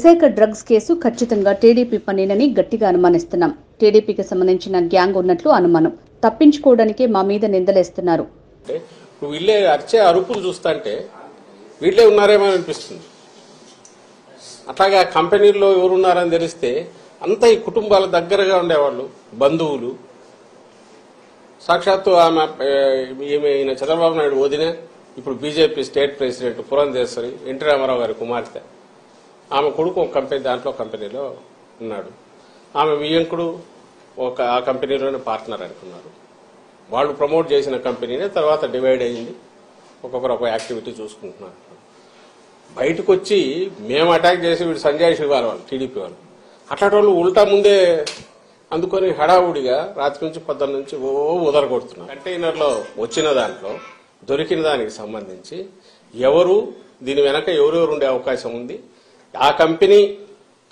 Visakha drugs case ఖచ్చితంగా TDP పనేనని గట్టిగా అనుమానిస్తున్నాం. టీడీపీకి సంబంధించిన గ్యాంగ్ ఉన్నట్లు అనుమానం. తప్పించుకోవడానికే మా మీద నిందలేస్తున్నారు. వీళ్ళే అరిచే అరుపులు చూస్తుంటే వీళ్ళే ఉన్నారేమో అనిపిస్తుంది. అట్లాగే ఆ కంపెనీల్లో ఎవరున్నారని తెలిస్తే అంతా ఈ కుటుంబాల దగ్గరగా ఉండేవాళ్ళు, బంధువులు. సాక్షాత్తు ఈమె చంద్రబాబు నాయుడు వదిన, ఇప్పుడు BJP state president Purandeswari, NT Ramarao గారి కుమార్తె. ఆమె కొడుకు ఒక కంపెనీలో ఉన్నాడు. ఆమె వియ్యంకుడు ఆ కంపెనీలోనే పార్ట్నర్ అనుకున్నారు. వాళ్ళు ప్రమోట్ చేసిన కంపెనీనే తర్వాత డివైడ్ అయ్యింది. ఒక్కొక్కరు ఒక యాక్టివిటీ చూసుకుంటున్నారు. బయటకు వచ్చి మేము అటాక్ చేసి వీడు సంజయ్ శివారు వాళ్ళు టీడీపీ వాళ్ళు అట్లాంటి వాళ్ళు ఉల్టా ముందే అందుకొని హడావుడిగా రాత్రి నుంచి పొద్దున్న నుంచి ఉదరగొడుతున్నారు. కంటైనర్లో వచ్చిన దాంట్లో దొరికిన దానికి సంబంధించి ఎవరు దీని వెనక ఎవరెవరు ఉండే అవకాశం ఉంది, ఆ కంపెనీ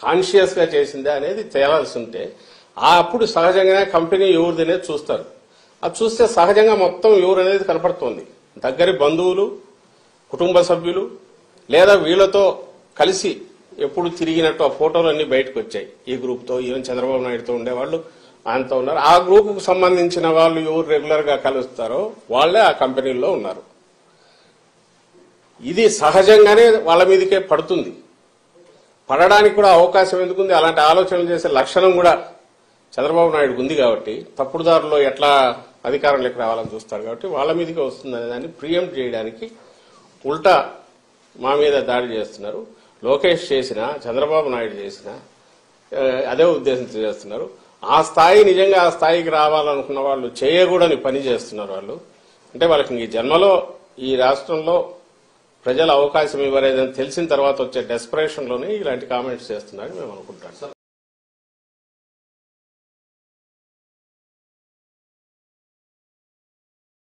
కాన్షియస్ గా చేసిందా అనేది తేలాల్సి ఉంటే అప్పుడు సహజంగానే కంపెనీ ఎవరిది అనేది చూస్తారు. అది చూస్తే సహజంగా మొత్తం ఎవరు అనేది కనపడుతోంది. దగ్గరి బంధువులు, కుటుంబ సభ్యులు, లేదా వీళ్లతో కలిసి ఎప్పుడు తిరిగినట్టు ఆ ఫోటోలు అన్ని బయటకు వచ్చాయి. ఈ గ్రూప్ తో, ఈవెన్ చంద్రబాబు నాయుడుతో ఉండేవాళ్ళు ఆయనతో ఉన్నారు. ఆ గ్రూప్ కు సంబంధించిన వాళ్ళు ఎవరు రెగ్యులర్ గా కలుస్తారో వాళ్లే ఆ కంపెనీల్లో ఉన్నారు. ఇది సహజంగానే వాళ్ళ మీదకే పడుతుంది. పడడానికి కూడా అవకాశం ఎందుకుంది? అలాంటి ఆలోచనలు చేసే లక్షణం కూడా చంద్రబాబు నాయుడు ఉంది కాబట్టి, తప్పుడు దారిలో ఎట్లా అధికారంలోకి రావాలని చూస్తాడు కాబట్టి వాళ్ళ మీదకే వస్తుంది అనే దాన్ని ప్రియంప్ట్ చేయడానికి ఉల్టా మా మీద దాడి చేస్తున్నారు. లోకేష్ చేసినా, చంద్రబాబు నాయుడు చేసినా అదే ఉద్దేశంతో చేస్తున్నారు. ఆ స్థాయి నిజంగా ఆ స్థాయికి రావాలనుకున్న వాళ్ళు చేయకూడని పని చేస్తున్నారు. వాళ్ళు అంటే వాళ్ళకి ఈ జన్మలో ఈ రాష్ట్రంలో ప్రజలు అవకాశం ఇవ్వలేదని తెలిసిన తర్వాత వచ్చే డెస్పరేషన్ లోనే ఇలాంటి కామెంట్స్ చేస్తున్నారని మేము అనుకుంటాం.